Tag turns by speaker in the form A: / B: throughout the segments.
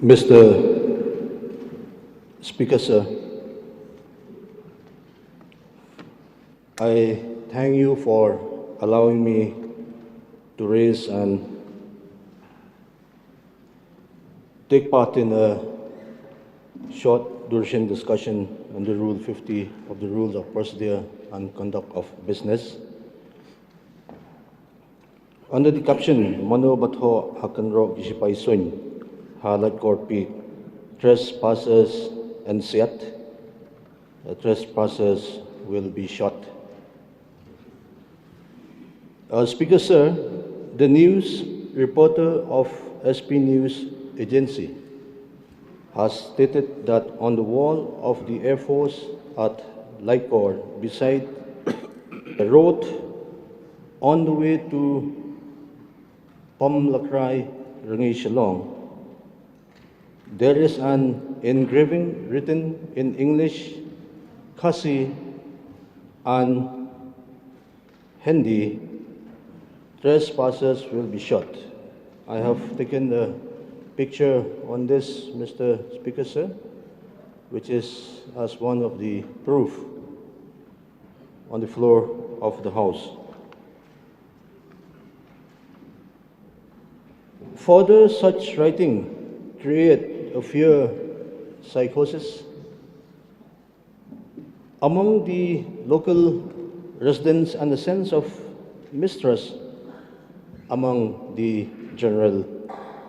A: Mr. Speaker, sir, I thank you for allowing me to raise and take part in a short duration discussion under Rule 50 of the Rules of Procedure and Conduct of Business. Under the caption, Mano Batho Hakanro Gishipai Sun, Halat Korpi, Trespassers and Siat, the trespassers will be shot. Speaker, sir, the news reporter of SP News Agency has stated that on the wall of the Air Force at Laikor, beside the road on the way to Pom Lakrai, Rangi Shalong, there is an engraving written in English, Khasi, and Hindi, trespassers will be shot. I have taken the picture on this, Mr. Speaker, sir, which is as one of the proof on the floor of the House. Further such writing create a fear psychosis among the local residents and a sense of mistrust among the general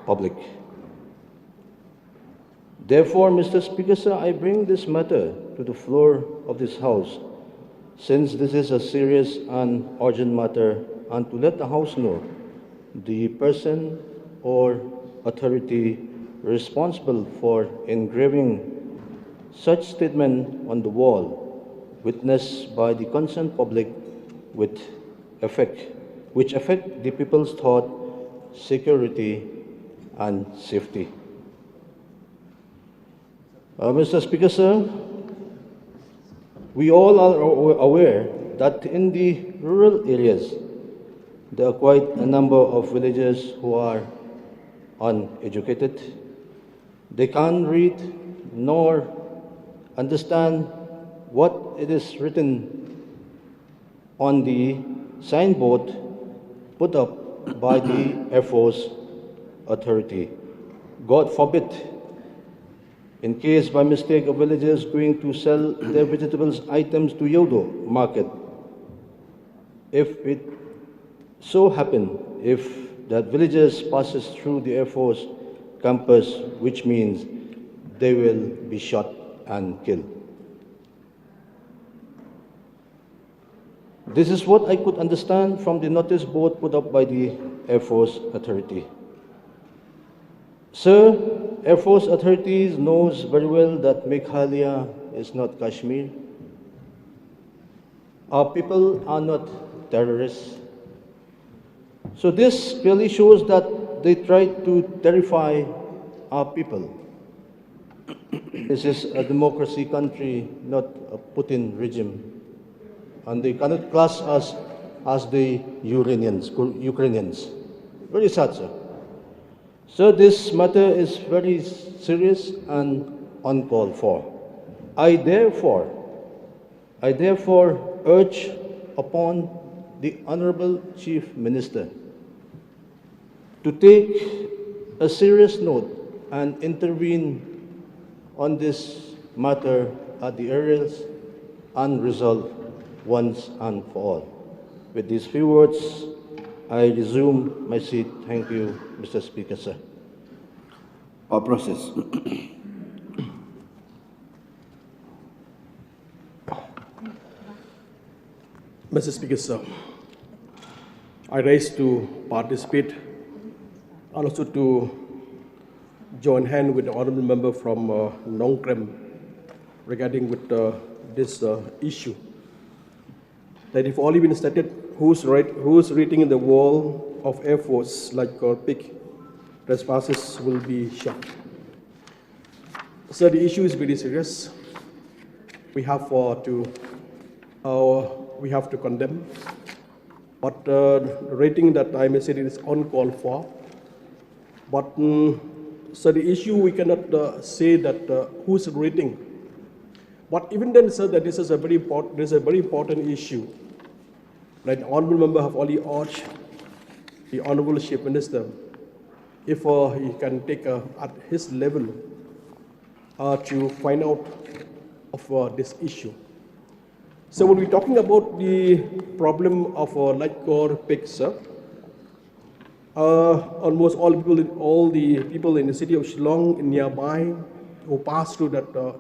A: public. Therefore, Mr. Speaker, sir, I bring this matter to the floor of this House, since this is a serious and urgent matter, and to let the House know the person or authority responsible for engraving such statement on the wall, witnessed by the concerned public, which affect the people's thought, security, and safety. Mr. Speaker, sir, we all are aware that in the rural areas, there are quite a number of villagers who are uneducated. They can't read nor understand what it is written on the signboard put up by the Air Force authority. God forbid, in case by mistake of villagers going to sell their vegetables items to Yodo market, if it so happen, if that villagers passes through the Air Force campus, which means they will be shot and killed. This is what I could understand from the notice board put up by the Air Force authority. Sir, Air Force authorities knows very well that Meghalaya is not Kashmir. Our people are not terrorists. So this clearly shows that they try to terrify our people. This is a democracy country, not a Putin regime. And they cannot class us as the Ukrainians. Very sad, sir. So this matter is very serious and uncalled for. I therefore urge upon the Honorable Chief Minister to take a serious note and intervene on this matter at the earliest and resolve once and for all. With these few words, I resume my seat. Thank you, Mr. Speaker, sir.
B: Our process.
C: Mr. Speaker, sir, I rise to participate and also to join hand with the honourable member from Nongkrem regarding with this issue. That if only been stated who's reading in the wall of Air Force like pick, trespassers will be shot. So the issue is very serious. We have to condemn. But the rating that I may say is uncalled for. But So the issue, we cannot say that who's rating. But even then, sir, that this is a very important issue. Like the honourable member have already urged the honourable Chief Minister, if he can take at his level to find out of this issue. So when we're talking about the problem of light-core pigs, sir, almost all the people in the city of Shillong and nearby who pass through that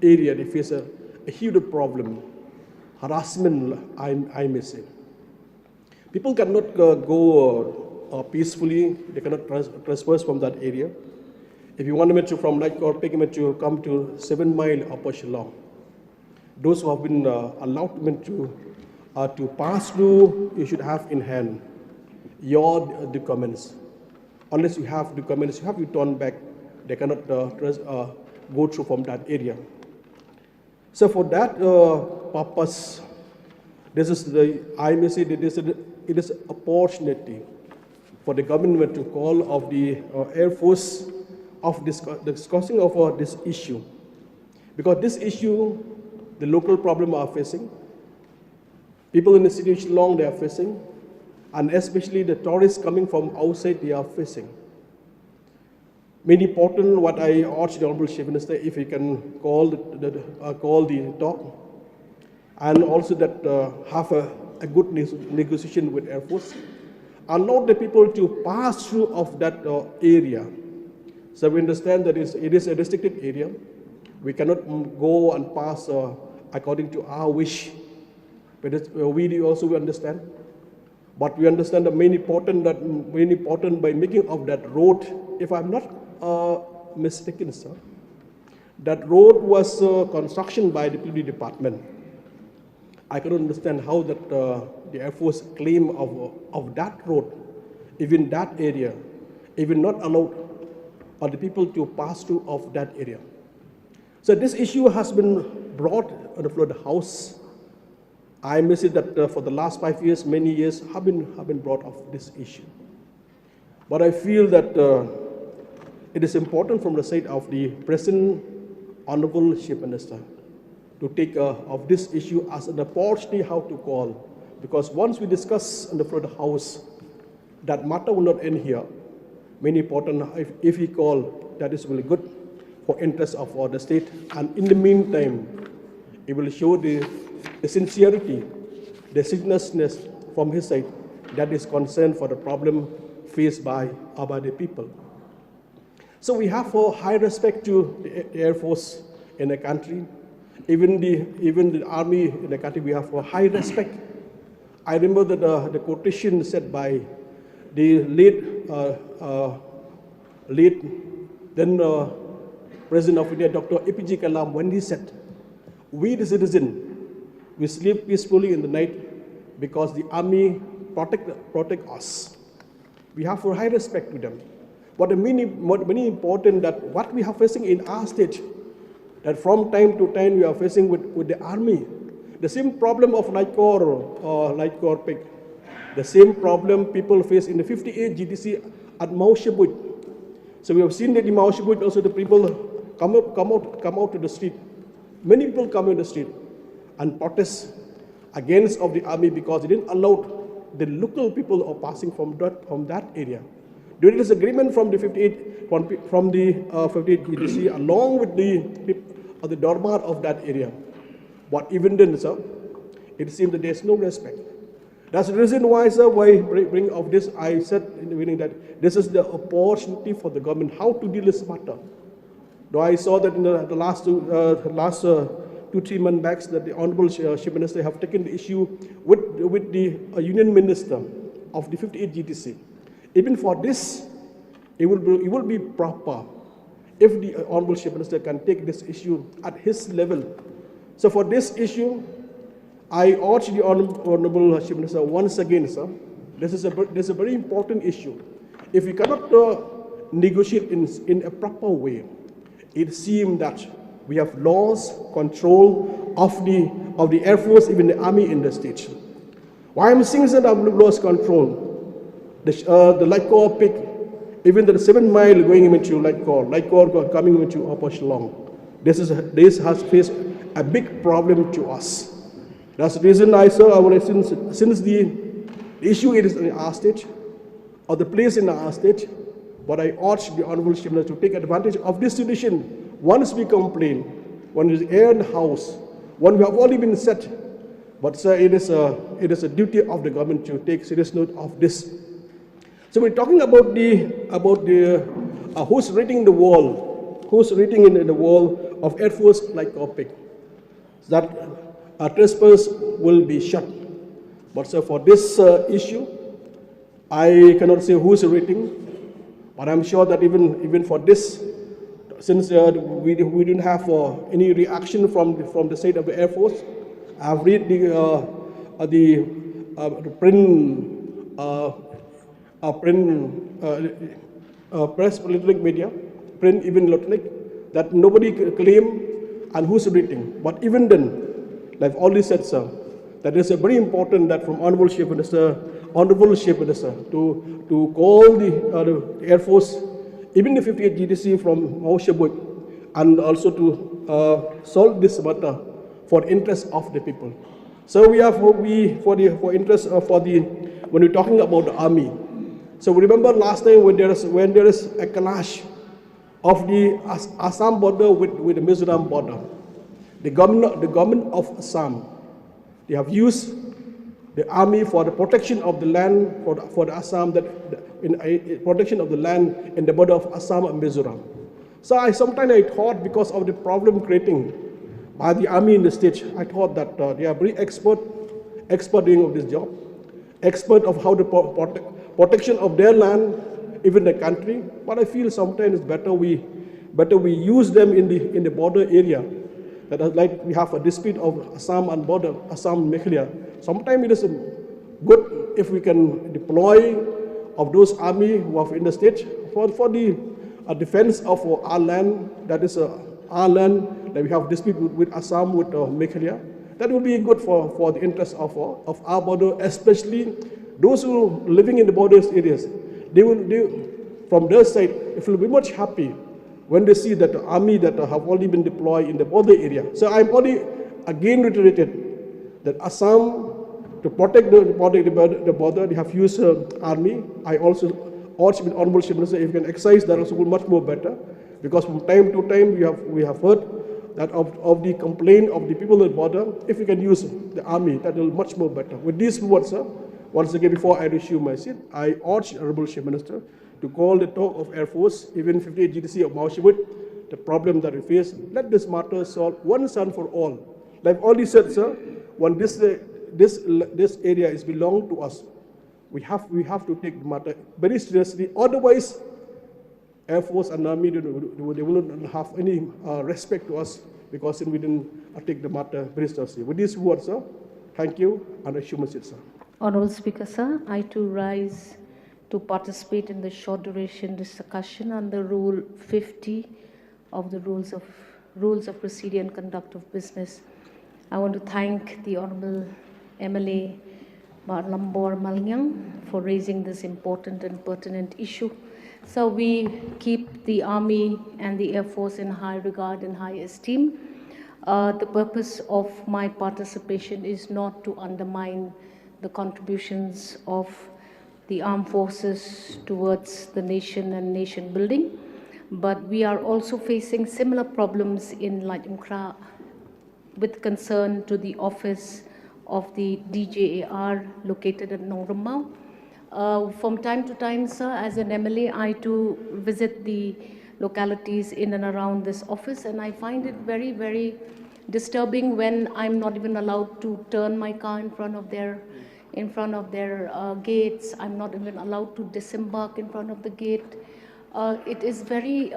C: area, they face a huge problem, harassment, I may say. People cannot go peacefully, they cannot trespass from that area. If you want them to from Light-core Pig to come to 7 Mile Upper Shillong, those who have been allowed them to pass through, you should have in hand your documents. Unless you have documents, you have to turn back. They cannot go through from that area. So for that purpose, this is I may say that it is an opportunity for the government to call of the Air Force of discussing of this issue. Because this issue, the local problem are facing, people in the city of Shillong they are facing, and especially the tourists coming from outside they are facing. Many important, what I urge the Honourable Chief Minister, if he can call the talk, and also that have a good negotiation with Air Force, allow the people to pass through of that area. So we understand that it is a restricted area. We cannot go and pass according to our wish. But we also understand. But we understand the main important by making of that road, if I'm not mistaken, sir, that road was construction by the Police Department. I cannot understand how that the Air Force claim of that road, even that area, even not allowed the people to pass through of that area. So this issue has been brought on the floor of the House. I may say that for the last 5 years, many years have been brought of this issue. But I feel that it is important from the side of the present Honourable Chief Minister to take of this issue as an opportunity how to call. Because once we discuss on the floor of the House, that matter will not end here. Many important, if he call, that is really good for interest of the state. And in the meantime, it will show the sincerity, the seriousness from his side that is concerned for the problem faced by the people. So we have high respect to the Air Force in the country. Even the army in the country, we have high respect. I remember that the quotation said by the late then President of India, Dr. APJ Kalam, when he said, "We the citizen, we sleep peacefully in the night because the army protect us." We have high respect to them. But the many important that what we are facing in our state, that from time to time we are facing with the army, the same problem of light-core pig, the same problem people face in the 58 GTC at Maushabut. So we have seen that in Maushabut also the people come out to the street. Many people come in the street and protest against of the army because they didn't allow the local people are passing from that area. There is agreement from the 58 GTC along with the Dormar of that area. But even then, sir, it seems that there is no respect. That's the reason why, sir, why bring of this, I said in the beginning that this is the opportunity for the government how to deal with this matter. Though I saw that in the last 2-3 months back that the Honourable Chief Minister have taken the issue with the Union Minister of the 58 GTC. Even for this, it will be proper if the Honourable Chief Minister can take this issue at his level. So for this issue, I urge the Honourable Chief Minister once again, sir, this is a very important issue. If we cannot negotiate in a proper way, it seems that we have lost control of the Air Force, even the Army in the state. Why I'm saying that I've lost control? The light-core pig Even the 7 mile going into Lightcore coming into Upper Shillong. This has faced a big problem to us. That's the reason I saw since the issue is in our state, or the place in our state, but I urge the Honorable Chief Minister to take advantage of this situation. Once we complain, when it is air in the house, when we have already been set, but sir, it is a duty of the government to take serious note of this. So we're talking about the who's rating the wall, who's rating in the wall of Air Force like topic, that trespass will be shut. But sir, for this issue, I cannot say who's rating, but I'm sure that even for this, since we didn't have any reaction from the state of the Air Force, I've read the press, electronic media, print, even electronic, that nobody claim and who's reading. But even then, like already said, sir, that is very important that from Honorable Chief Minister to call the Air Force, even the 58 GDC from Maushabut, and also to solve this matter for the interest of the people. So for interest when we're talking about the army. So remember last time when there is a clash of the Assam border with the Mizoram border, the government of Assam, they have used the army for the protection of the land for the Assam, protection of the land in the border of Assam and Mizoram. So sometimes I thought, because of the problem creating by the army in the state, I thought that they are very expert doing of this job, expert of how the protection of their land, even the country. But I feel sometimes it's better we use them in the border area. That is like we have a dispute of Assam and border, Assam and Meghalaya. Sometimes it is good if we can deploy of those army who are in the state for the defense of our land. That is our land that we have dispute with Assam, with Meghalaya. That will be good for the interest of our border, especially those who are living in the border areas. They from their side, it will be much happy when they see that the army that have already been deployed in the border area. So I'm already again reiterated that Assam, to protect the border, they have used army. I also urge the Honorable Chief Minister, if you can exercise that also, much more better, because from time to time we have heard that of the complaint of the people at the border. If you can use the army, that will much more better. With these words, sir, once again before I resume my seat, I urge the Honorable Chief Minister to call the talk of Air Force, even 58 GDC of Maushabut, the problem that we face. Let this matter solve once and for all. Like I've already said, sir, when this area is belong to us, we have to take the matter very seriously. Otherwise, Air Force and Army, they will not have any respect to us, because we didn't take the matter very seriously. With these words, sir, thank you, and I assume my seat, sir.
D: Honorable Speaker, sir, I too rise to participate in the short duration discussion under Rule 50 of the Rules of Procedure and Conduct of Business. I want to thank the Honorable MLA Lambor Malnyang for raising this important and pertinent issue. So we keep the Army and the Air Force in high regard and high esteem. The purpose of my participation is not to undermine the contributions of the armed forces towards the nation and nation building, but we are also facing similar problems in Lightcore with concern to the office of the DJAR located at Nongramau. From time to time, sir, as an MLA, I too visit the localities in and around this office, and I find it very, very disturbing when I'm not even allowed to turn my car in front of their gates. I'm not even allowed to disembark in front of the gate. It is very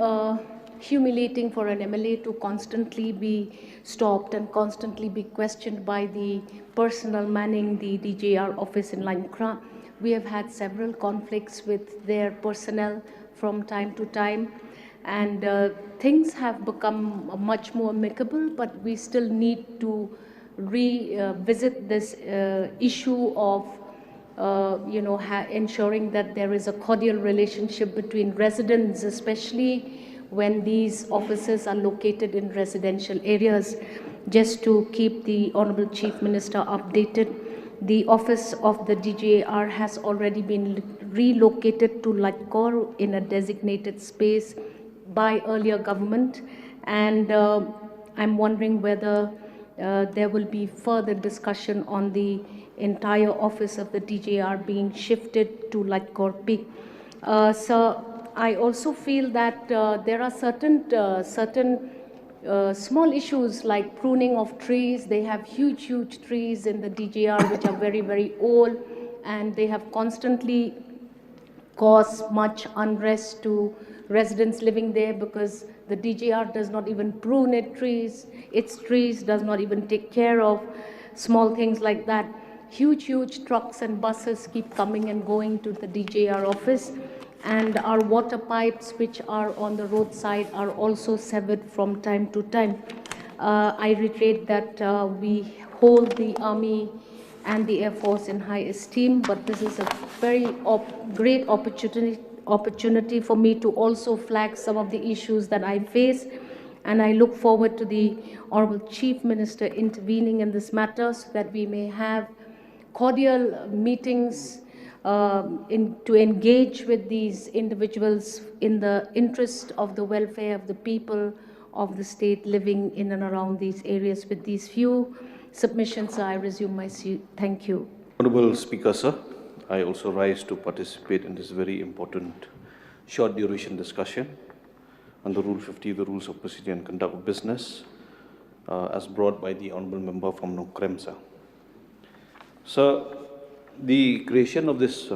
D: humiliating for an MLA to constantly be stopped and constantly be questioned by the personnel manning the DJR office in Lightcore. We have had several conflicts with their personnel from time to time, and things have become much more amicable, but we still need to revisit this issue of ensuring that there is a cordial relationship between residents, especially when these offices are located in residential areas. Just to keep the Honorable Chief Minister updated, the office of the DGAR has already been relocated to Latkor in a designated space by earlier government, and I'm wondering whether there will be further discussion on the entire office of the DGR being shifted to Latkor Peak. So I also feel that there are certain small issues like pruning of trees. They have huge trees in the DGR which are very old, and they have constantly caused much unrest to residents living there, because the DGR does not even prune its trees, does not even take care of small things like that. Huge trucks and buses keep coming and going to the DGR office, and our water pipes which are on the roadside are also severed from time to time. I reiterate that we hold the Army and the Air Force in high esteem, but this is a very great opportunity for me to also flag some of the issues that I face, and I look forward to the Honorable Chief Minister intervening in this matter so that we may have cordial meetings to engage with these individuals in the interest of the welfare of the people of the state living in and around these areas. With these few submissions, I resume my seat. Thank you.
A: Honorable Speaker, sir, I also rise to participate in this very important short duration discussion on the Rule 50, the Rules of Procedure and Conduct of Business, as brought by the Honorable Member from Nongkrem, sir. Sir, the creation of this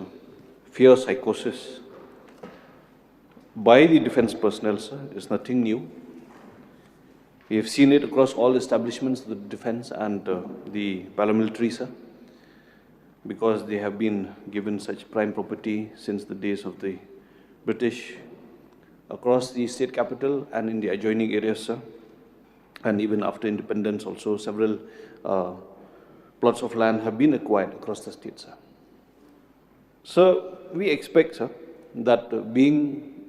A: fear psychosis by the defense personnel, sir, is nothing new. We have seen it across all establishments of the defense and the paramilitary, sir, because they have been given such prime property since the days of the British across the state capital and in the adjoining areas, sir. And even after independence also, several plots of land have been acquired across the state, sir. So we expect, sir, that being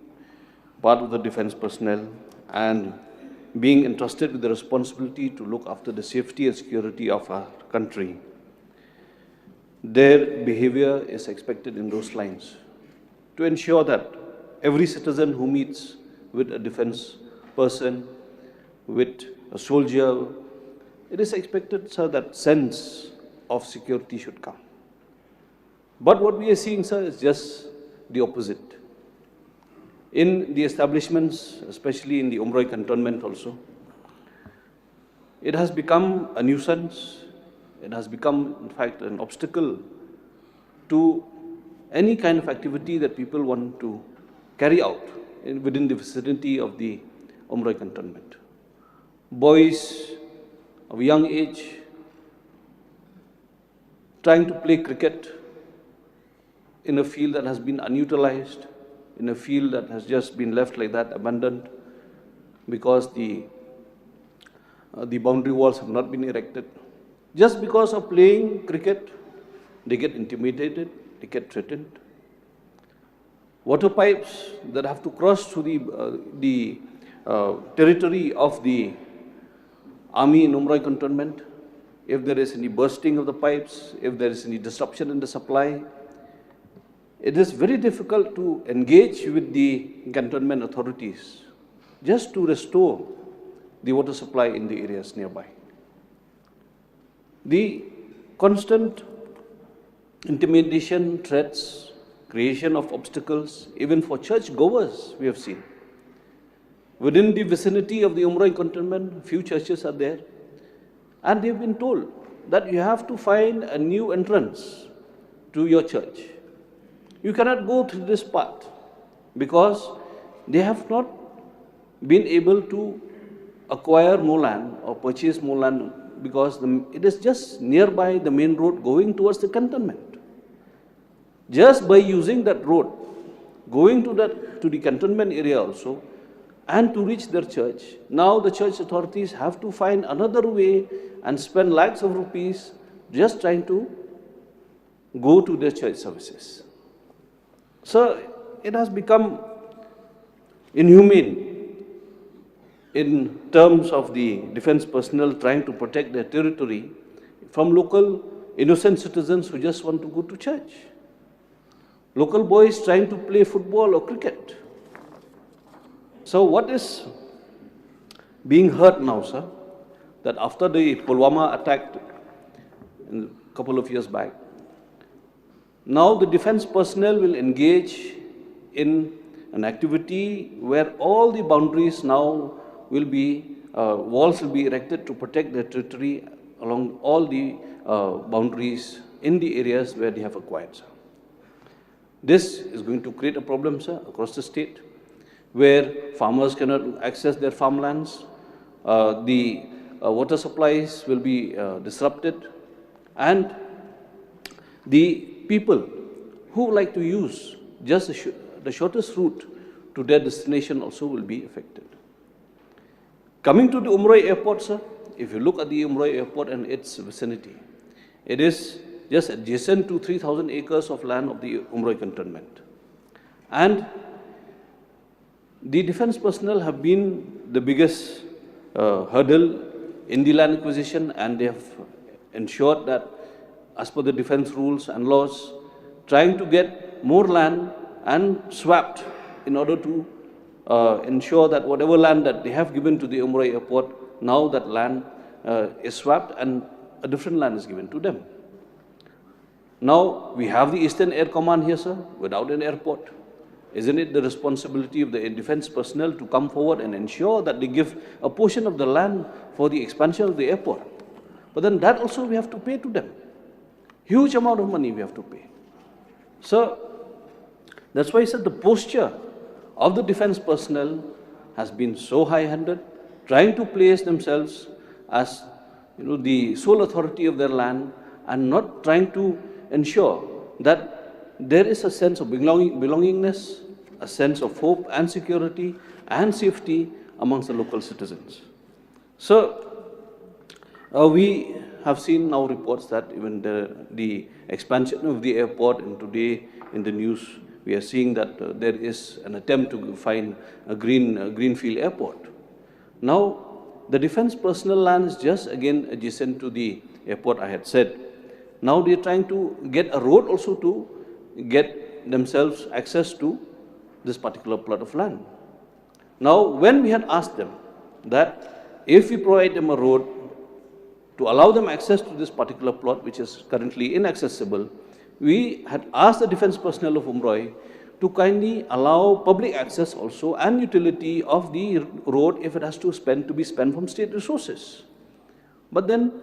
A: part of the defense personnel and being entrusted with the responsibility to look after the safety and security of our country, their behavior is expected in those lines to ensure that every citizen who meets with a defense person, with a soldier, it is expected, sir, that sense of security should come. But what we are seeing, sir, is just the opposite. In the establishments, especially in the Umroi cantonment also, it has become a nuisance. It has become, in fact, an obstacle to any kind of activity that people want to carry out within the vicinity of the Umroi cantonment. Boys of young age trying to play cricket in a field that has been unutilized, in a field that has just been left like that, abandoned, because the boundary walls have not been erected. Just because of playing cricket, they get intimidated, they get threatened. Water pipes that have to cross through the territory of the Army in Umroi cantonment, if there is any bursting of the pipes, if there is any disruption in the supply, it is very difficult to engage with the cantonment authorities just to restore the water supply in the areas nearby. The constant intimidation, threats, creation of obstacles, even for church goers, we have seen. Within the vicinity of the Umroi cantonment, few churches are there, and they have been told that you have to find a new entrance to your church. You cannot go through this path because they have not been able to acquire more land or purchase more land because it is just nearby the main road going towards the cantonment. Just by using that road, going to the cantonment area also, and to reach their church, now the church authorities have to find another way and spend lakhs of rupees just trying to
E: go to their church services. So it has become inhumane in terms of the defense personnel trying to protect their territory from local innocent citizens who just want to go to church. Local boys trying to play football or cricket. So what is being heard now, sir, that after the Pulwama attack a couple of years back, now the defense personnel will engage in an activity where all the boundaries now will be, walls will be erected to protect their territory along all the boundaries in the areas where they have acquired, sir. This is going to create a problem, sir, across the state, where farmers cannot access their farmlands, the water supplies will be disrupted, and the people who like to use just the shortest route to their destination also will be affected. Coming to the Umroi airport, sir, if you look at the Umroi airport and its vicinity, it is just adjacent to 3,000 acres of land of the Umroi cantonment. And the defense personnel have been the biggest hurdle in the land acquisition, and they have ensured that as per the defense rules and laws, trying to get more land and swapped in order to ensure that whatever land that they have given to the Umroi airport, now that land is swapped and a different land is given to them. Now, we have the Eastern Air Command here, sir, without an airport. Isn't it the responsibility of the defense personnel to come forward and ensure that they give a portion of the land for the expansion of the airport? But then that also we have to pay to them. Huge amount of money we have to pay. So, that's why I said the posture of the defense personnel has been so high-handed, trying to place themselves as the sole authority of their land and not trying to ensure that there is a sense of belongingness, a sense of hope and security and safety amongst the local citizens. So, we have seen now reports that even the expansion of the airport, and today in the news we are seeing that there is an attempt to find a greenfield airport. Now, the defense personnel land is just again adjacent to the airport I had said. Now they are trying to get a road also to get themselves access to this particular plot of land. Now, when we had asked them that if we provide them a road to allow them access to this particular plot, which is currently inaccessible, we had asked the defense personnel of Umroi to kindly allow public access also and utility of the road if it has to be spent from state resources. But then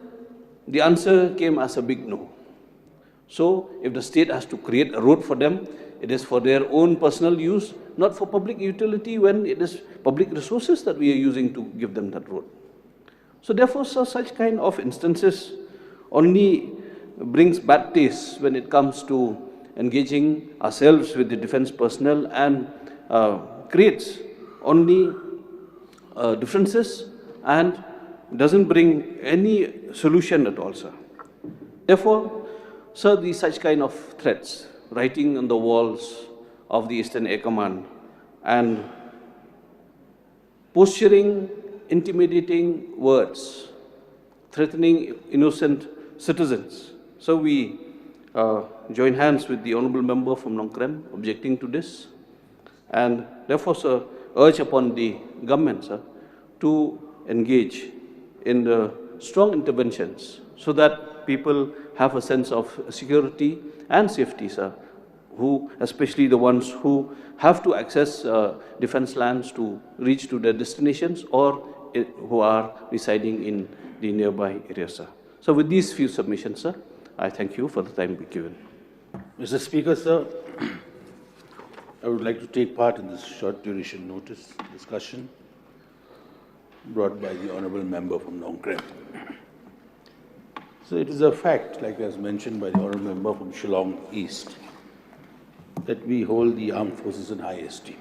E: the answer came as a big no. So if the state has to create a road for them, it is for their own personal use, not for public utility, when it is public resources that we are using to give them that road. So therefore, sir, such kind of instances only brings bad taste when it comes to engaging ourselves with the defense personnel and creates only differences and doesn't bring any solution at all, sir. Therefore, sir, these such kind of threats, writing on the walls of the Eastern Air Command and posturing, intimidating words, threatening innocent citizens. So we join hands with the Honourable Member from Nongkrem objecting to this, and therefore, sir, urge upon the government, sir, to engage in the strong interventions so that people have a sense of security and safety, sir, who, especially the ones who have to access defense lands to reach to their destinations or who are residing in the nearby area, sir. So with these few submissions, sir, I thank you for the time given.
B: Mr. Speaker, sir, I would like to take part in this short duration notice discussion brought by the Honourable Member from Nongkrem. So it is a fact, like as mentioned by the Honourable Member from Shillong East, that we hold the armed forces in high esteem.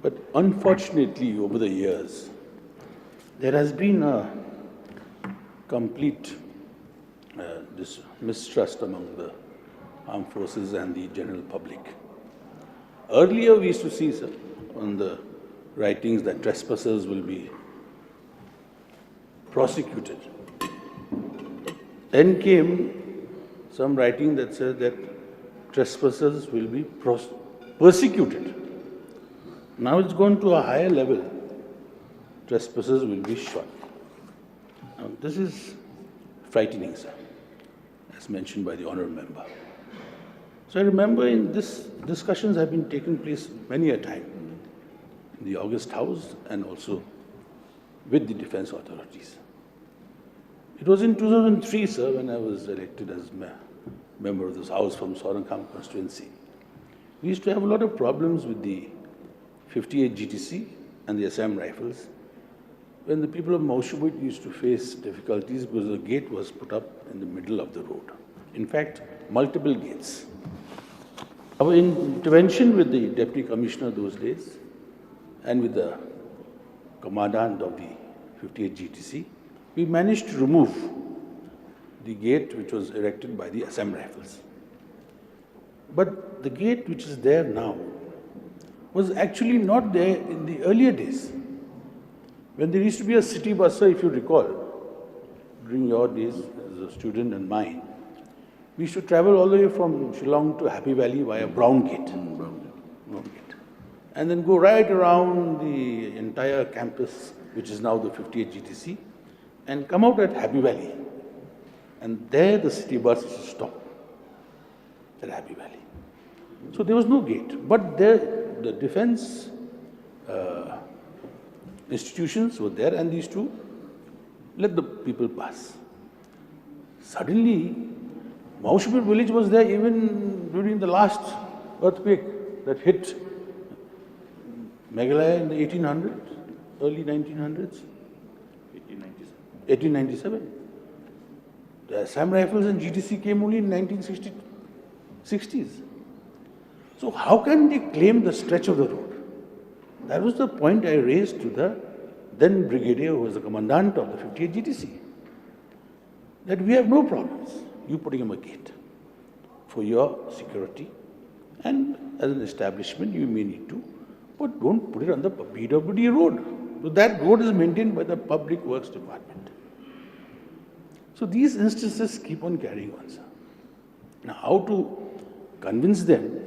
B: But unfortunately, over the years, there has been a complete this mistrust among the armed forces and the general public. Earlier, we used to see, sir, on the writings that trespassers will be prosecuted. Then came some writing that said that trespassers will be persecuted. Now it's gone to a higher level. Trespassers will be shot. Now this is frightening, sir, as mentioned by the honourable member. So I remember in this discussions have been taking place many a time in the August House and also with the defence authorities. It was in 2003, sir, when I was elected as member of this House from Sorankam constituency. We used to have a lot of problems with the 58 GTC and the Assam Rifles when the people of Maushubit used to face difficulties because the gate was put up in the middle of the road. In fact, multiple gates. Our intervention with the Deputy Commissioner those days and with the Commandant of the 58 GTC, we managed to remove the gate which was erected by the Assam Rifles. But the gate which is there now was actually not there in the earlier days. When there used to be a city bus, if you recall, during your days as a student and mine, we used to travel all the way from Shillong to Happy Valley via Brown Gate. Brown Gate. And then go right around the entire campus, which is now the 58 GTC, and come out at Happy Valley. And there the city bus used to stop at Happy Valley. So there was no gate. But there, the defense institutions were there and they used to let the people pass. Suddenly, Maushubit village was there even during the last earthquake that hit Meghalaya in the 1800s, early 1900s. 1897. The Assam Rifles and GTC came only in 1960s. So how can they claim the stretch of the road? That was the point I raised to the then brigadier who was the commandant of the 58 GTC. That we have no problems. You putting him a gate for your security, and as an establishment you may need to, but don't put it on the PWD road. So that road is maintained by the Public Works Department. So these instances keep on carrying on, sir. Now how to convince them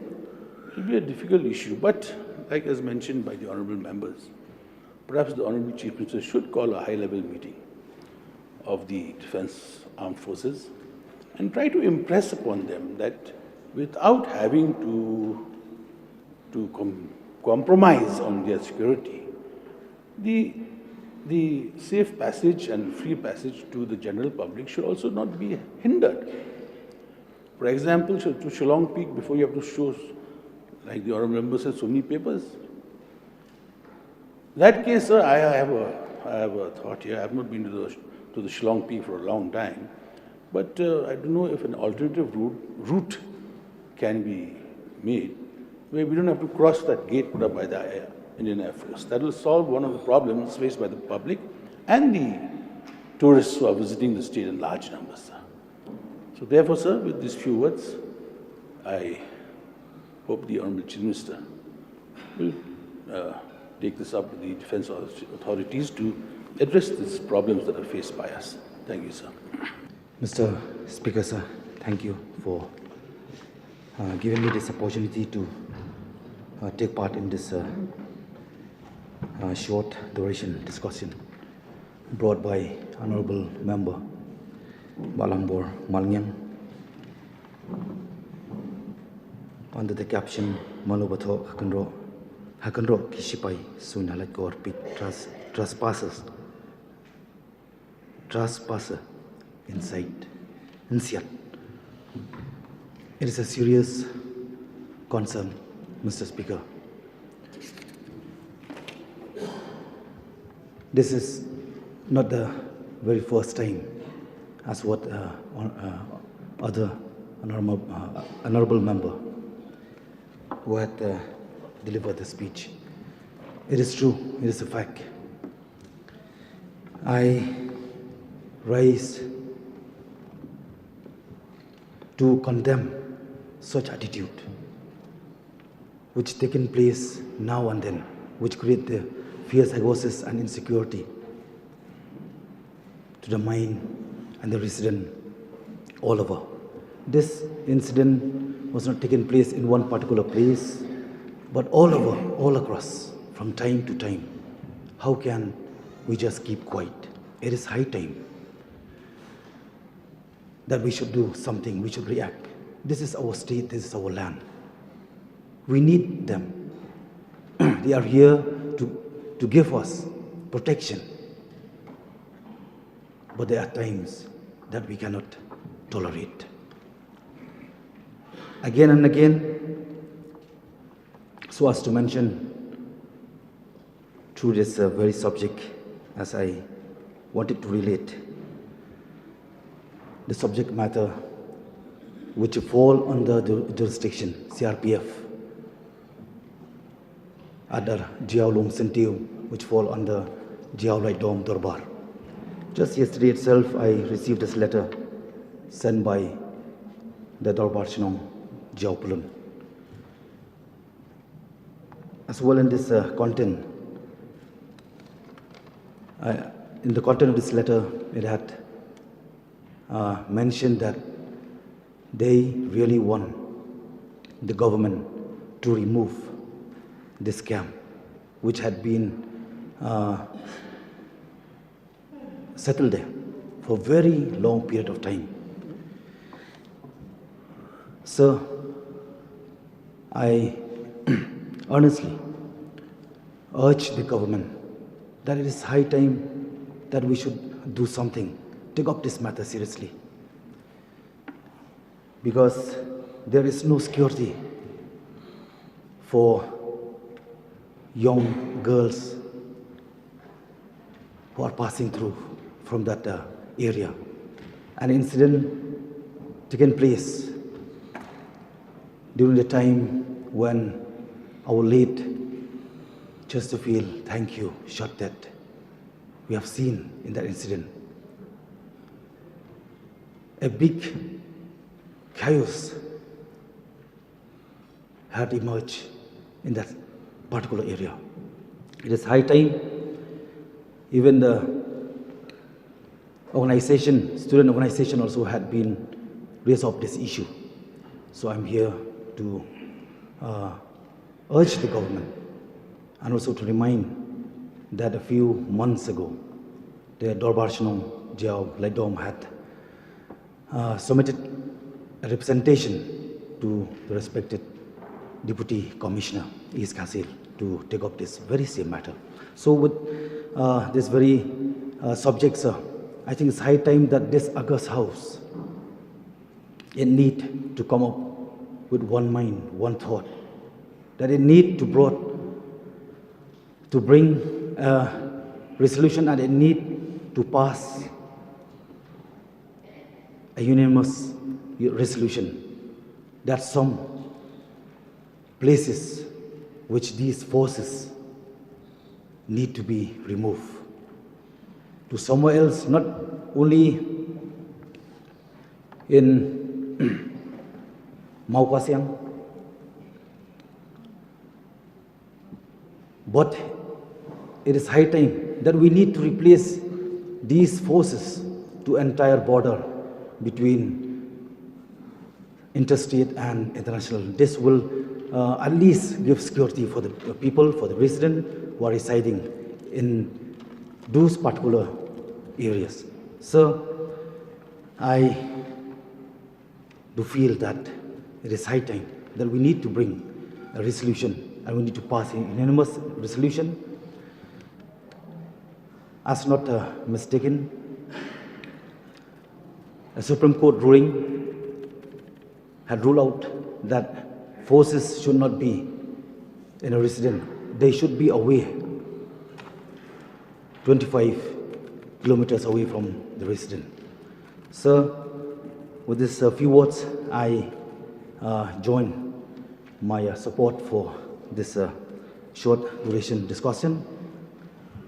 B: will be a difficult issue, but like as mentioned by the honourable members, perhaps the Honourable Chief Minister should call a high-level meeting of the Defence Armed Forces and try to impress upon them that without having to compromise on their security, the safe passage and free passage to the general public should also not be hindered. For example, to Shillong Peak, before you have to show, like the honourable member said, so many papers. In that case, sir, I have a thought here. I have not been to the Shillong Peak for a long time, but I don't know if an alternative route can be made where we don't have to cross that gate put up by the Indian Air Force. That will solve one of the problems faced by the public and the tourists who are visiting the state in large numbers, sir. So therefore, sir, with these few words, I hope the Honourable Chief Minister will take this up with the defence authorities to address these problems that are faced by us. Thank you, sir.
F: Mr. Speaker, sir, thank you for giving me this opportunity to take part in this short duration discussion brought by Honourable Member Balambor Malnyang under the caption Malubato Hakanro Kishipai Sunalakor Pit Trespassers Trespasser inside. It is a serious concern, Mr. Speaker. This is not the very first time, as what other honourable member who had delivered the speech. It is true, it is a fact. I raised to condemn such attitude, which taken place now and then, which create the fear, psychosis, and insecurity to the mind and the resident all over. This incident was not taking place in one particular place, but all over, all across, from time to time. How can we just keep quiet? It is high time that we should do something, we should react. This is our state, this is our land. We need them. They are here to give us protection. But there are times that we cannot tolerate. Again and again, so as to mention through this very subject, as I wanted to relate, the subject matter which fall under the jurisdiction, CRPF, other Jiao Lum Sentiu, which fall under Jiao Lai Dom Dorbar. Just yesterday itself, I received this letter sent by the Dorbar Shinong Jiao Pulun. As well in this content, in the content of this letter, it had mentioned that they really want the government to remove this camp, which had been settled there for a very long period of time. Sir, I earnestly urge the government that it is high time that we should do something, take up this matter seriously, because there is no security for young girls who are passing through from that area. An incident taken place during the time when our late Chesterfield, thank you, shot dead. We have seen in that incident a big chaos had emerged in that particular area. It is high time even the organization, student organization also had been raised up this issue. So I'm here to urge the government and also to remind that a few months ago, the Dorbar Shinong Jiao Lai Dom had submitted a representation to the respected Deputy Commissioner East Kasil to take up this very same matter. So with this very subject, sir, I think it's high time that this August House, it need to come up with one mind, one thought, that it need to bring a resolution and it need to pass a unanimous resolution that some places which these forces need to be removed to somewhere else, not only in Maupasiang, but it is high time that we need to replace these forces to entire border between interstate and international. This will at least give security for the people, for the residents who are residing in those particular areas. So I do feel that it is high time that we need to bring a resolution and we need to pass a unanimous resolution. As not mistaken, a Supreme Court ruling had ruled out that forces should not be in a residence. They should be away, 25 kilometers away from the residence. So, with this few words, I join my support for this short duration discussion,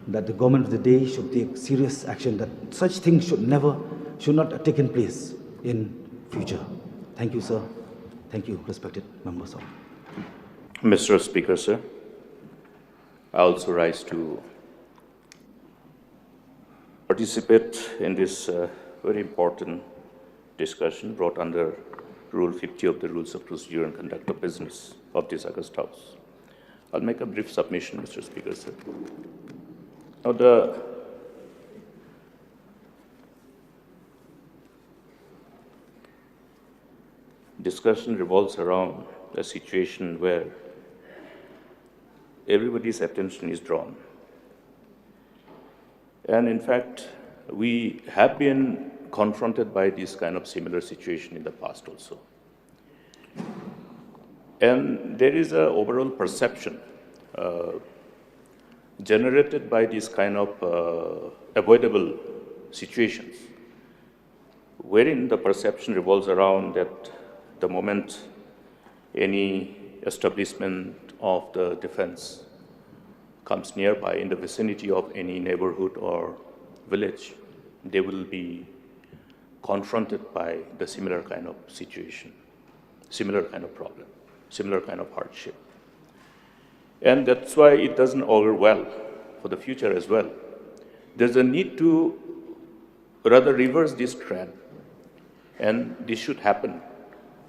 F: that the government of the day should take serious action, that such things should not have taken place in future. Thank you, sir. Thank you, respected members of.
G: Mr. Speaker, sir, I also rise to participate in this very important discussion brought under Rule 50 of the Rules of Procedure and Conduct of Business of this August House. I'll make a brief submission, Mr. Speaker, sir. Now, the discussion revolves around a situation where everybody's attention is drawn. And in fact, we have been confronted by this kind of similar situation in the past also. And there is an overall perception generated by this kind of avoidable situations, wherein the perception revolves around that the moment any establishment of the defense comes nearby in the vicinity of any neighborhood or village, they will be confronted by the similar kind of situation, similar kind of problem, similar kind of hardship. And that's why it doesn't augur well for the future as well. There's a need to rather reverse this trend, and this should happen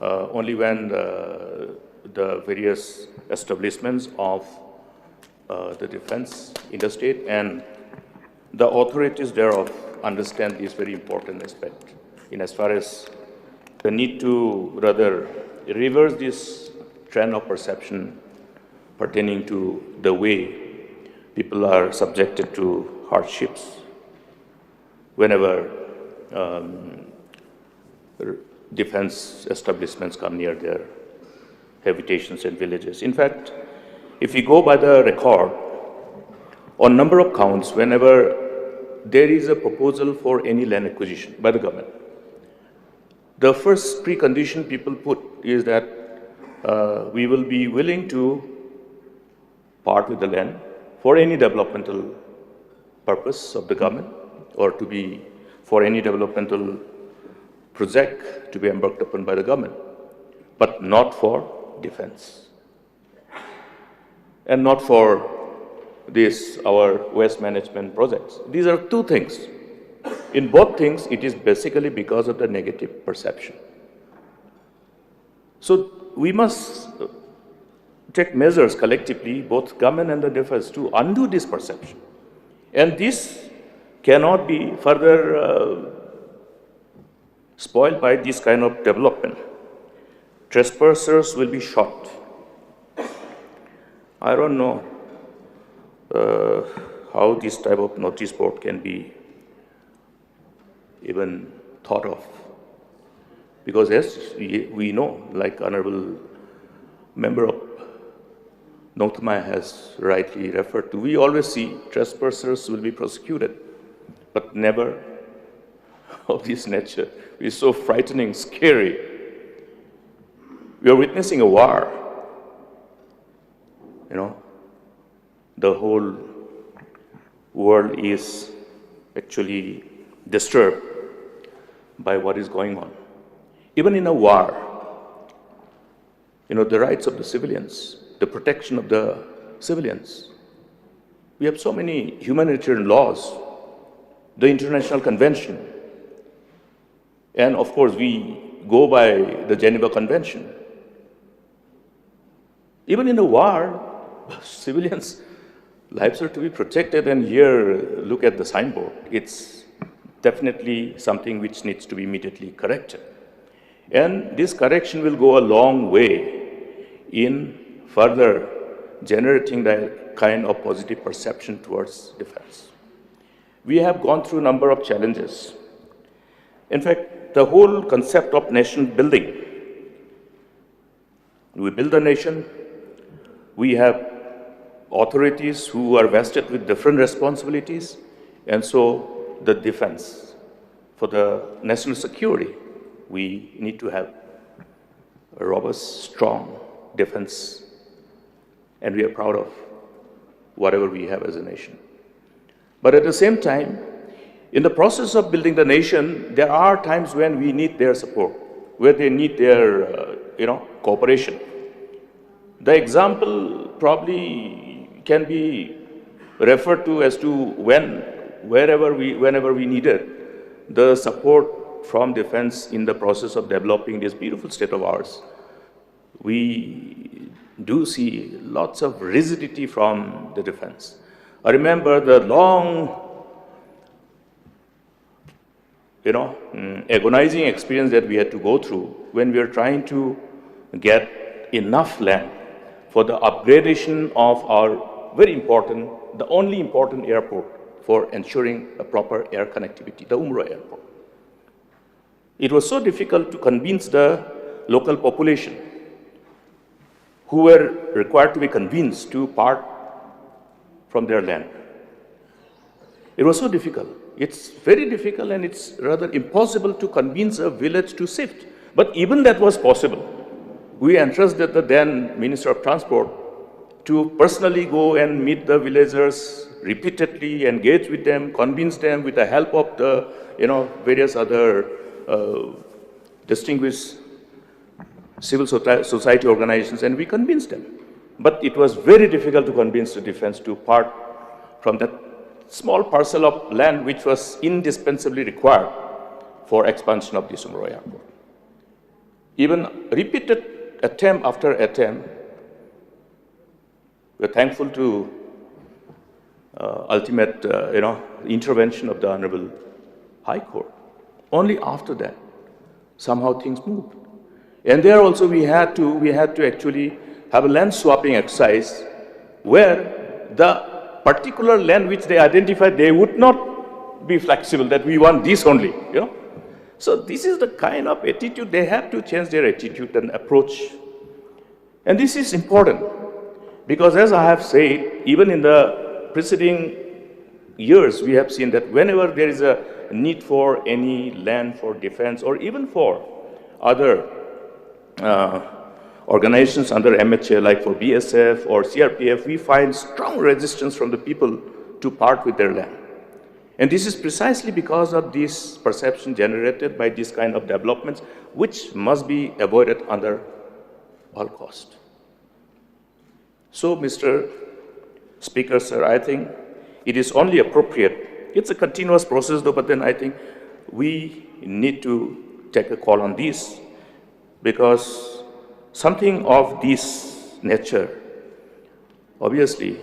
G: only when the various establishments of the defense in the state and the authorities thereof understand this very important aspect in as far as the need to rather reverse this trend of perception pertaining to the way people are subjected to hardships whenever defense establishments come near their habitations and villages. In fact, if we go by the record, on number of counts, whenever there is a proposal for any land acquisition by the government, the first precondition people put is that we will be willing to part with the land for any developmental purpose of the government or to be for any developmental project to be embarked upon by the government, but not for defense and not for this, our waste management projects. These are two things. In both things, it is basically because of the negative perception. So we must take measures collectively, both government and the defense, to undo this perception. And this cannot be further spoiled by this kind of development. Trespassers will be shot. I don't know how this type of notice board can be even thought of. Because as we know, like Honorable Member of Nongthamai has rightly referred to, we always see trespassers will be prosecuted, but never of this nature. It's so frightening, scary. We are witnessing a war. You know, the whole world is actually disturbed by what is going on. Even in a war, you know, the rights of the civilians, the protection of the civilians. We have so many humanitarian laws, the International Convention, and of course we go by the Geneva Convention. Even in a war, civilians' lives are to be protected, and here, look at the signboard. It's definitely something which needs to be immediately corrected. And this correction will go a long way in further generating the kind of positive perception towards defense. We have gone through a number of challenges. In fact, the whole concept of nation building, we build a nation, we have authorities who are vested with different responsibilities, and so the defense for the national security, we need to have a robust, strong defense, and we are proud of whatever we have as a nation. But at the same time, in the process of building the nation, there are times when we need their support. where they need their, cooperation. The example probably can be referred to as to whenever we needed the support from defense in the process of developing this beautiful state of ours. We do see lots of rigidity from the defense. I remember the long, agonizing experience that we had to go through when we were trying to get enough land for the upgradation of our very important, the only important airport for ensuring a proper air connectivity, the Umrah airport. It was so difficult to convince the local population who were required to be convinced to part from their land. It was so difficult. It's very difficult and it's rather impossible to convince a village to shift. But even that was possible. We entrusted the then Minister of Transport to personally go and meet the villagers repeatedly, engage with them, convince them with the help of the various other distinguished civil society organizations, and we convinced them. But it was very difficult to convince the defense to part from that small parcel of land which was indispensably required for expansion of the Umrah airport. Even repeated attempt after attempt, we're thankful to ultimate intervention of the Honorable High Court. Only after that, somehow things moved. And there also we had to actually have a land swapping exercise where the particular land which they identified, they would not be flexible, that we want this only, So this is the kind of attitude, they have to change their attitude and approach. And this is important because, as I have said, even in the preceding years, we have seen that whenever there is a need for any land for defense or even for other organizations under MHA, like for BSF or CRPF, we find strong resistance from the people to part with their land. And this is precisely because of this perception generated by this kind of developments, which must be avoided under all cost. So, Mr. Speaker, sir, I think it is only appropriate. It's a continuous process though, but then I think we need to take a call on this, because something of this nature obviously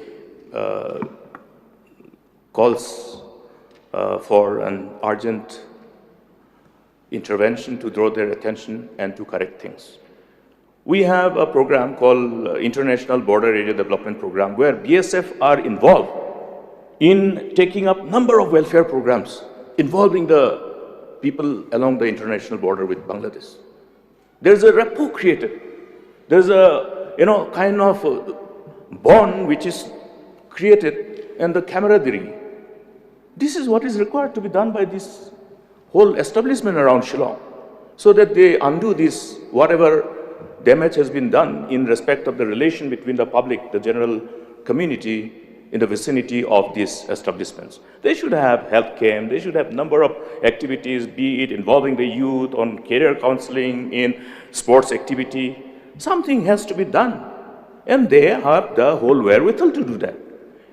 G: calls for an urgent intervention to draw their attention and to correct things. We have a program called International Border Area Development Program, where BSF are involved in taking up number of welfare programs involving the people along the international border with Bangladesh. There's a rapport created. There's a kind of bond which is created, and the camaraderie. This is what is required to be done by this whole establishment around Shillong, so that they undo this, whatever damage has been done in respect of the relation between the public, the general community in the vicinity of these establishments. They should have health camp, they should have number of activities, be it involving the youth on career counseling, in sports activity. Something has to be done, and they have the whole wherewithal to do that.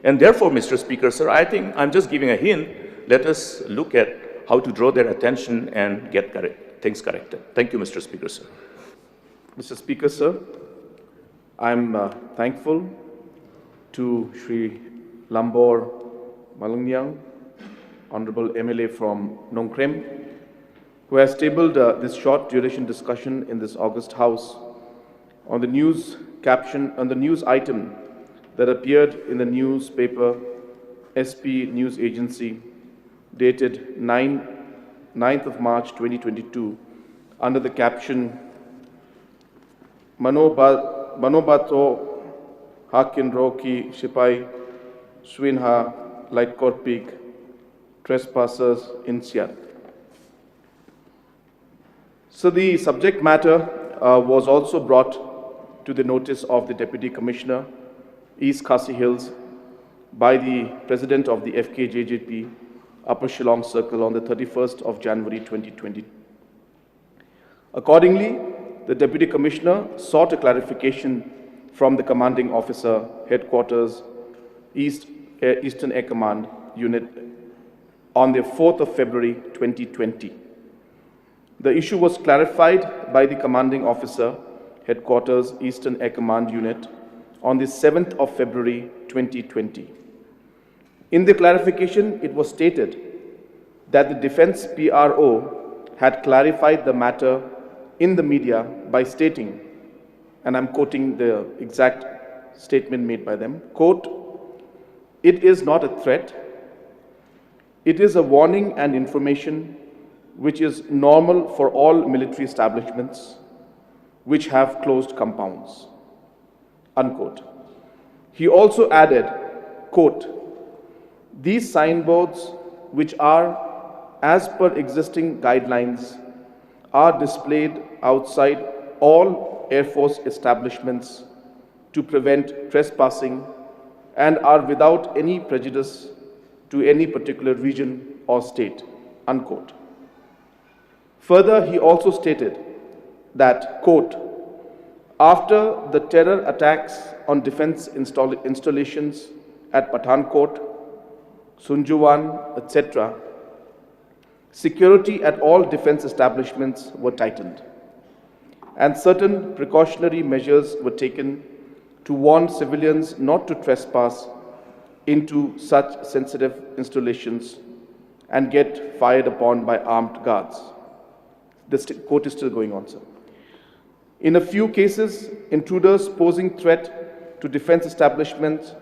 G: And therefore, Mr. Speaker, sir, I think I'm just giving a hint. Let us look at how to draw their attention and get things corrected. Thank you, Mr. Speaker, sir.
H: Mr. Speaker, sir, I'm thankful to Shri Lambor Malungyang, Honorable MLA from Nongkrem, who has tabled this short duration discussion in this August House on the news item that appeared in the newspaper SP News Agency dated 9th of March 2022 under the caption Manobato Hakin Roki Shipai Swinha Lightcourt Peak Trespassers in Siat. So the subject matter was also brought to the notice of the Deputy Commissioner, East Khasi Hills, by the President of the FKJJP, Upper Shillong Circle, on the 31st of January 2020. Accordingly, the Deputy Commissioner sought a clarification from the Commanding Officer, Headquarters, Eastern Air Command Unit on the 4th of February 2020. The issue was clarified by the Commanding Officer, Headquarters, Eastern Air Command Unit on the 7th of February 2020. In the clarification, it was stated that the Defence PRO had clarified the matter in the media by stating, and I'm quoting the exact statement made by them, quote, "It is not a threat. It is a warning and information which is normal for all military establishments which have closed compounds," unquote. He also added, quote, "These signboards, which are as per existing guidelines, are displayed outside all Air Force establishments to prevent trespassing and are without any prejudice to any particular region or state," unquote. Further, he also stated that, quote, "After the terror attacks on defense installations at Pathankot, Sunjuwan, etc., security at all defense establishments were tightened, and certain precautionary measures were taken to warn civilians not to trespass into such sensitive installations and get fired upon by armed guards." The quote is still going on, sir. In a few cases, intruders posing threat to defense establishments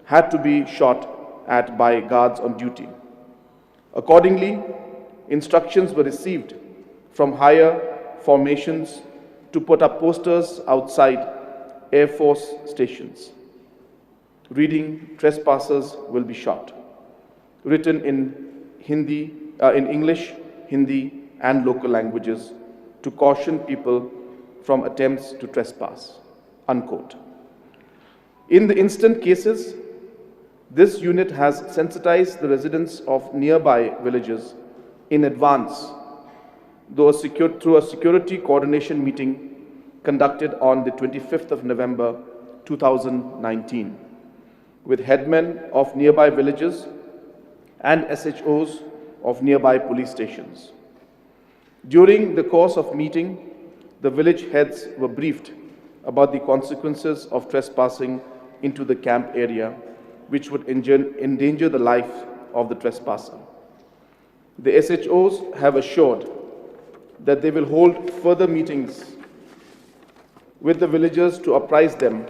H: had to be shot at by guards on duty. Accordingly, instructions were received from higher formations to put up posters outside Air Force stations reading, "Trespassers will be shot," written in English, Hindi, and local languages to caution people from attempts to trespass, unquote. In the instant cases, this unit has sensitized the residents of nearby villages in advance through a security coordination meeting conducted on the 25th of November 2019 with headmen of nearby villages and SHOs of nearby police stations. During the course of meeting, the village heads were briefed about the consequences of trespassing into the camp area, which would endanger the life of the trespasser. The SHOs have assured that they will hold further meetings with the villagers to apprise them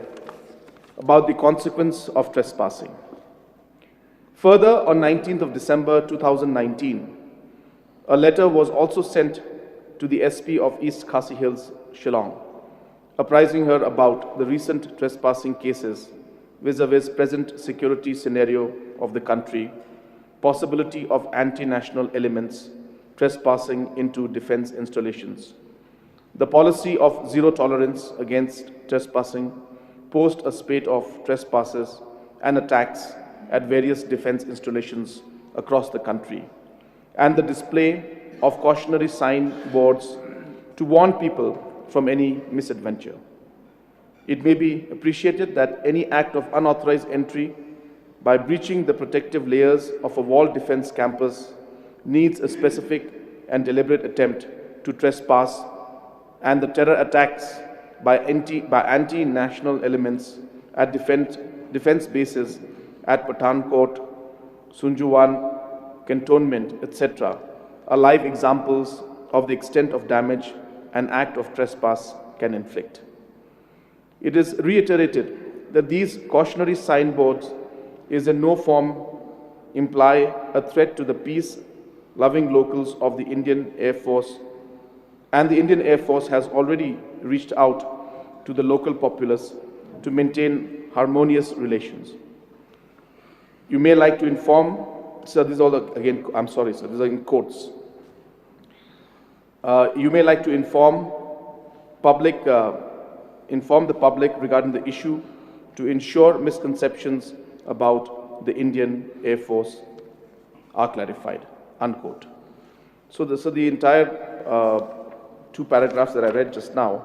H: about the consequence of trespassing. Further, on 19th of December 2019, a letter was also sent to the SP of East Khasi Hills, Shillong, apprising her about the recent trespassing cases vis-a-vis present security scenario of the country, possibility of anti-national elements trespassing into defense installations. The policy of zero tolerance against trespassing posed a spate of trespasses and attacks at various defense installations across the country, and the display of cautionary signboards to warn people from any misadventure. It may be appreciated that any act of unauthorized entry by breaching the protective layers of a wall defense campus needs a specific and deliberate attempt to trespass, and the terror attacks by anti-national elements at defense bases at Pathankot, Sunjuwan, Cantonment, etc. are live examples of the extent of damage an act of trespass can inflict. It is reiterated that these cautionary signboards is in no form imply a threat to the peace-loving locals of the Indian Air Force, and the Indian Air Force has already reached out to the local populace to maintain harmonious relations. You may like to inform, sir, these are all, again, I'm sorry, sir, these are in quotes. You may like to inform the public regarding the issue to ensure misconceptions about the Indian Air Force are clarified, unquote. So the entire two paragraphs that I read just now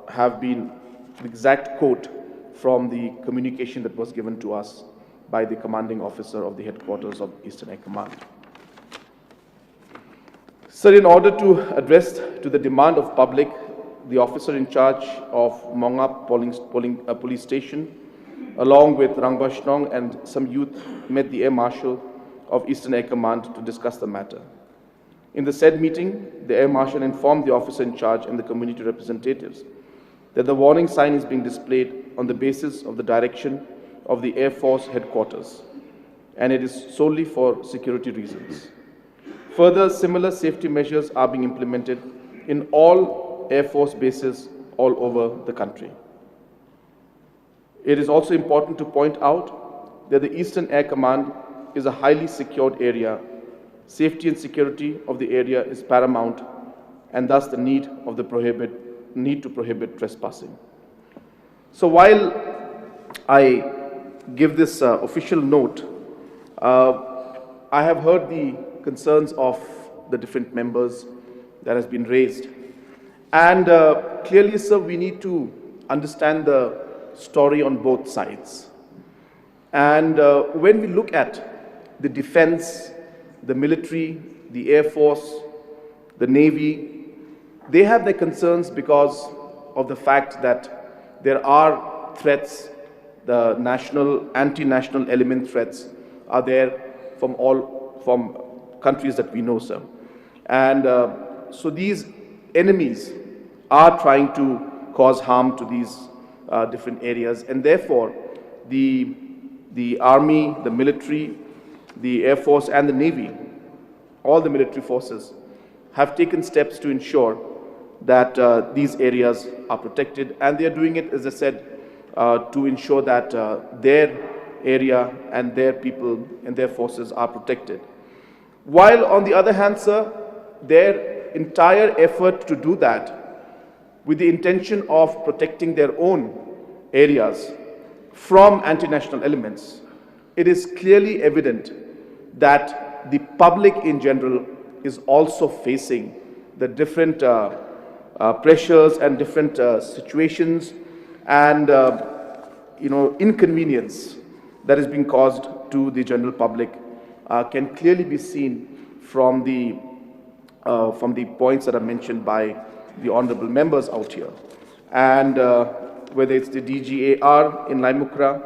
H: have been the exact quote from the communication that was given to us by the commanding officer of the headquarters of Eastern Air Command. Sir, in order to address to the demand of public, the officer in charge of Monga police station, along with Rangbashnong and some youth, met the Air Marshal of Eastern Air Command to discuss the matter. In the said meeting, the Air Marshal informed the officer in charge and the community representatives that the warning sign is being displayed on the basis of the direction of the Air Force headquarters, and it is solely for security reasons. Further, similar safety measures are being implemented in all Air Force bases all over the country. It is also important to point out that the Eastern Air Command is a highly secured area. Safety and security of the area is paramount, and thus the need to prohibit trespassing. So while I give this official note, I have heard the concerns of the different members that has been raised. And clearly, sir, we need to understand the story on both sides. And when we look at the defense, the military, the Air Force, the Navy, they have their concerns because of the fact that there are threats, the national, anti-national element threats are there from countries that we know, sir. And so these enemies are trying to cause harm to these different areas, and therefore the Army, the military, the Air Force and the Navy, all the military forces have taken steps to ensure that these areas are protected, and they are doing it, as I said, to ensure that their area and their people and their forces are protected. While on the other hand, sir, their entire effort to do that with the intention of protecting their own areas from anti-national elements, it is clearly evident that the public in general is also facing the different pressures and different situations and inconvenience that is being caused to the general public can clearly be seen from the points that are mentioned by the honorable members out here. And whether it's the DGAR in Laimukra,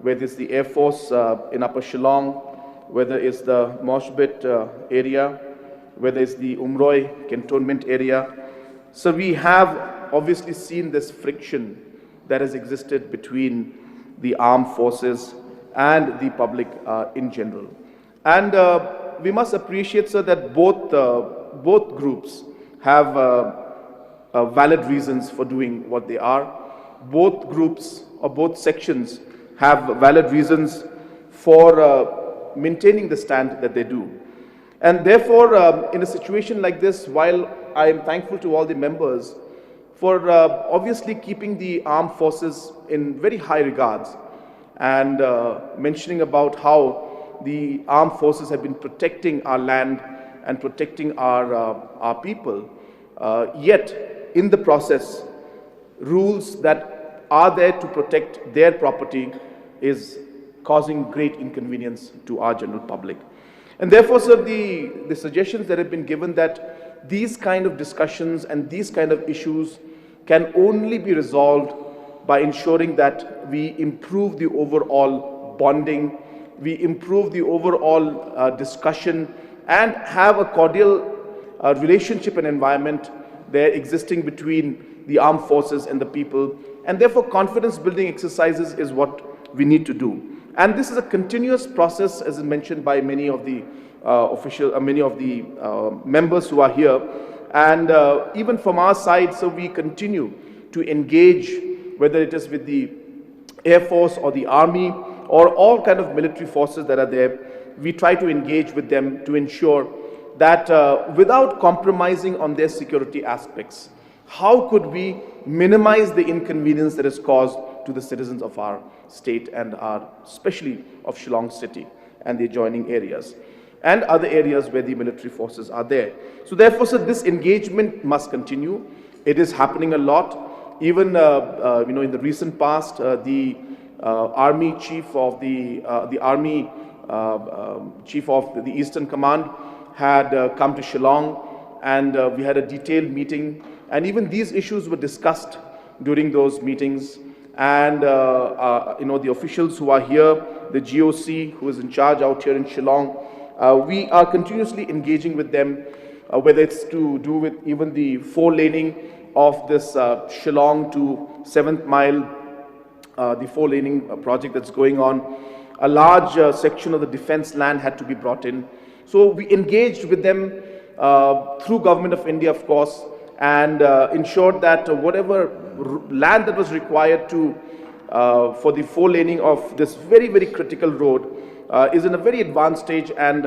H: whether it's the Air Force in Upper Shillong, whether it's the Moshbit area, whether it's the Umroi cantonment area. So we have obviously seen this friction that has existed between the armed forces and the public in general. And we must appreciate, sir, that both groups have valid reasons for doing what they are. Both groups or both sections have valid reasons for maintaining the stand that they do. And therefore, in a situation like this, while I am thankful to all the members for obviously keeping the armed forces in very high regards and mentioning about how the armed forces have been protecting our land and protecting our people, yet in the process, rules that are there to protect their property is causing great inconvenience to our general public. And therefore, sir, the suggestions that have been given that these kind of discussions and these kind of issues can only be resolved by ensuring that we improve the overall bonding, we improve the overall discussion, and have a cordial relationship and environment there existing between the armed forces and the people. And therefore, confidence building exercises is what we need to do. And this is a continuous process, as mentioned by many of the members who are here. And even from our side, so we continue to engage, whether it is with the Air Force or the Army or all kind of military forces that are there. We try to engage with them to ensure that without compromising on their security aspects, how could we minimize the inconvenience that is caused to the citizens of our state and especially of Shillong city and the adjoining areas. and other areas where the military forces are there. So therefore, sir, this engagement must continue. It is happening a lot. Even in the recent past, the army chief of the chief of the Eastern Command had come to Shillong, and we had a detailed meeting, and even these issues were discussed during those meetings. And the officials who are here, the GOC who is in charge out here in Shillong, we are continuously engaging with them, whether it's to do with even the 4-laning of this Shillong to 7th Mile, the 4-laning project that's going on. A large section of the defense land had to be brought in. So we engaged with them through Government of India, of course, and ensured that whatever land that was required to for the 4-laning of this very, very critical road is in a very advanced stage, and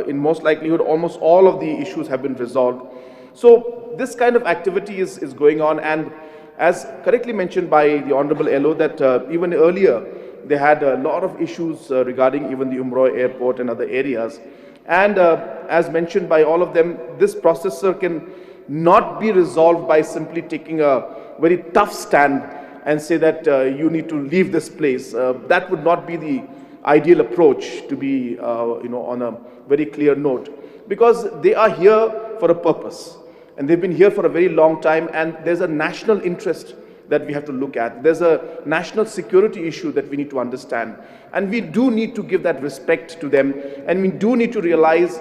H: in most likelihood almost all of the issues have been resolved. So this kind of activity is going on, and as correctly mentioned by the Honorable LO, that even earlier they had a lot of issues regarding even the Umroi airport and other areas. And as mentioned by all of them, this process, sir, can not be resolved by simply taking a very tough stand and say that you need to leave this place. That would not be the ideal approach, to be on a very clear note, because they are here for a purpose, and they've been here for a very long time, and there's a national interest that we have to look at. There's a national security issue that we need to understand, and we do need to give that respect to them, and we do need to realize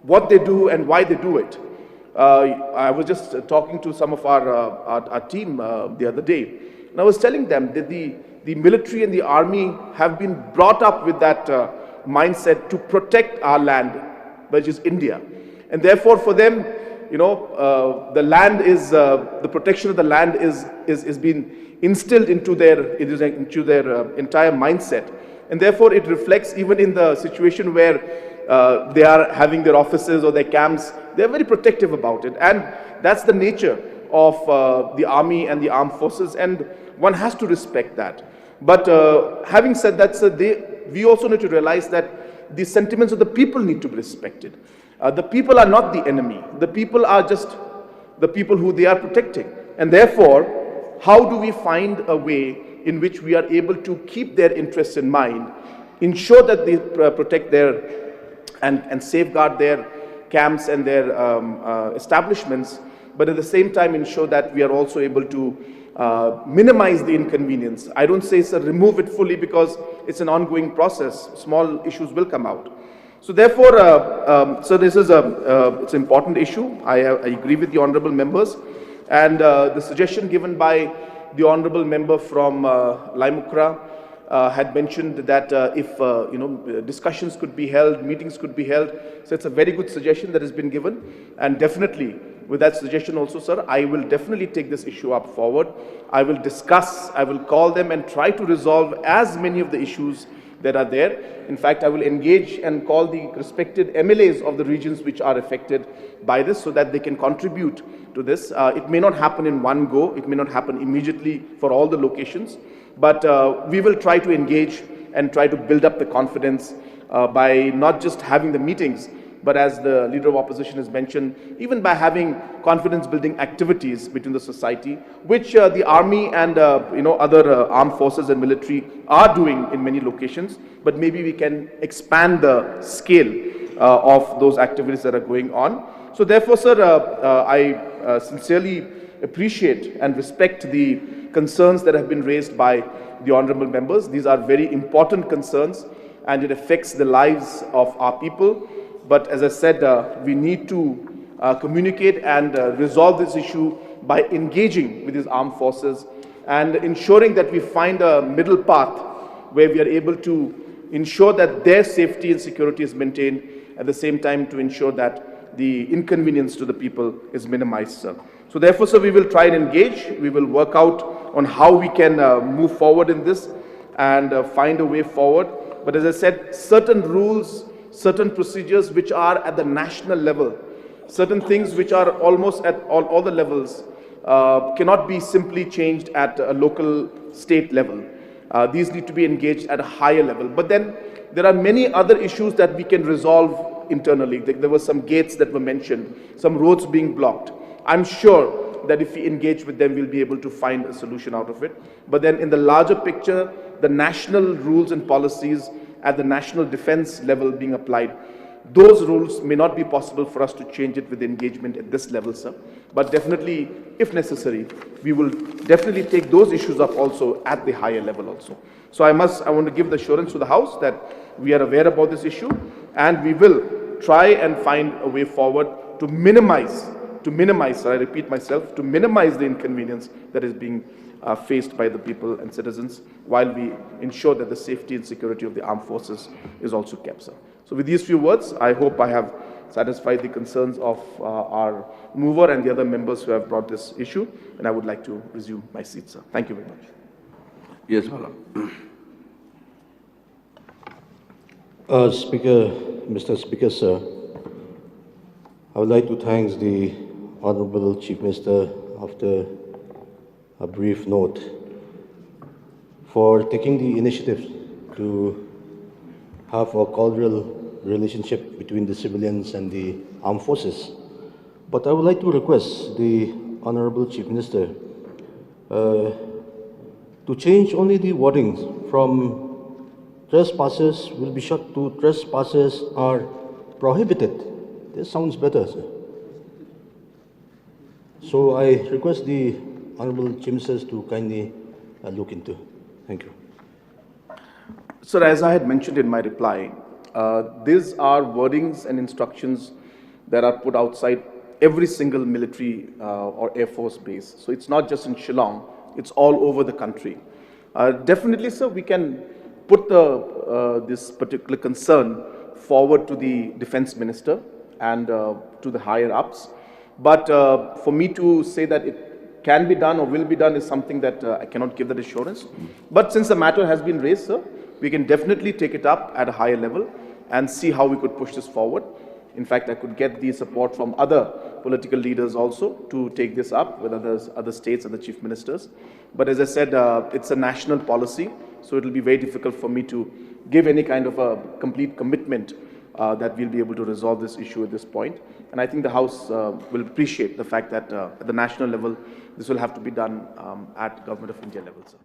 H: what they do and why they do it. I was just talking to some of our team the other day, and I was telling them that the military and the army have been brought up with that mindset to protect our land, which is India. And therefore for them, the land is, the protection of the land is being instilled into their entire mindset. And therefore it reflects even in the situation where they are having their offices or their camps. They are very protective about it, and that's the nature of the army and the armed forces, and one has to respect that. But having said that, sir, we also need to realize that the sentiments of the people need to be respected. The people are not the enemy. The people are just the people who they are protecting. And therefore, how do we find a way in which we are able to keep their interests in mind, ensure that they protect their and safeguard their camps and their establishments, but at the same time ensure that we are also able to minimize the inconvenience. I don't say, sir, remove it fully, because it's an ongoing process. Small issues will come out. So therefore, so this is it's an important issue. I agree with the honorable members, and the suggestion given by the honorable member from Laimukra had mentioned that if discussions could be held, meetings could be held. So it's a very good suggestion that has been given, and definitely with that suggestion also, sir, I will definitely take this issue up forward. I will discuss, I will call them and try to resolve as many of the issues that are there. In fact, I will engage and call the respected MLAs of the regions which are affected by this, so that they can contribute to this. It may not happen in one go, it may not happen immediately for all the locations, but we will try to engage and try to build up the confidence by not just having the meetings, but as the leader of opposition has mentioned, even by having confidence building activities between the society, which the army and other armed forces and military are doing in many locations. But maybe we can expand the scale of those activities that are going on. So therefore, sir, I sincerely appreciate and respect the concerns that have been raised by the honorable members. These are very important concerns, and it affects the lives of our people. But as I said, we need to communicate and resolve this issue by engaging with these armed forces and ensuring that we find a middle path where we are able to ensure that their safety and security is maintained, at the same time to ensure that the inconvenience to the people is minimized, sir. So therefore, sir, we will try and engage. We will work out on how we can move forward in this and find a way forward. But as I said, certain rules, certain procedures which are at the national level, certain things which are almost at all the levels, cannot be simply changed at a local state level. These need to be engaged at a higher level. But then there are many other issues that we can resolve internally. There were some gates that were mentioned, some roads being blocked. I'm sure that if we engage with them, we'll be able to find a solution out of it. But then in the larger picture, the national rules and policies at the national defense level being applied, those rules may not be possible for us to change it with engagement at this level, sir. But definitely, if necessary, we will definitely take those issues up also at the higher level also. So I want to give the assurance to the House that we are aware about this issue, and we will try and find a way forward to minimize, I repeat myself, to minimize the inconvenience that is being faced by the people and citizens, while we ensure that the safety and security of the armed forces is also kept, sir. So with these few words, I hope I have satisfied the concerns of our mover and the other members who have brought this issue, and I would like to resume my seat, sir. Thank you very much.
E: Yes, Bala.
A: Mr. Speaker, sir, I would like to thank the Honorable Chief Minister after a brief note for taking the initiative to have a cordial relationship between the civilians and the armed forces. But I would like to request the Honorable Chief Minister to change only the wording from trespassers will be shot to trespassers are prohibited. This sounds better, sir. So I request the Honorable Chief Ministers to kindly look into. Thank you.
H: Sir, as I had mentioned in my reply, these are wordings and instructions that are put outside every single military or Air Force base. So it's not just in Shillong, it's all over the country. Definitely, sir, we can put this particular concern forward to the Defense Minister and to the higher ups. But for me to say that it can be done or will be done is something that I cannot give that assurance. But since the matter has been raised, sir, we can definitely take it up at a higher level and see how we could push this forward. In fact, I could get the support from other political leaders also to take this up with other states and the chief ministers. But as I said, it's a national policy, so it will be very difficult for me to give any kind of a complete commitment that we'll be able to resolve this issue at this point. And I think the House will appreciate the fact that at the national level, this will have to be done at Government of India level, sir.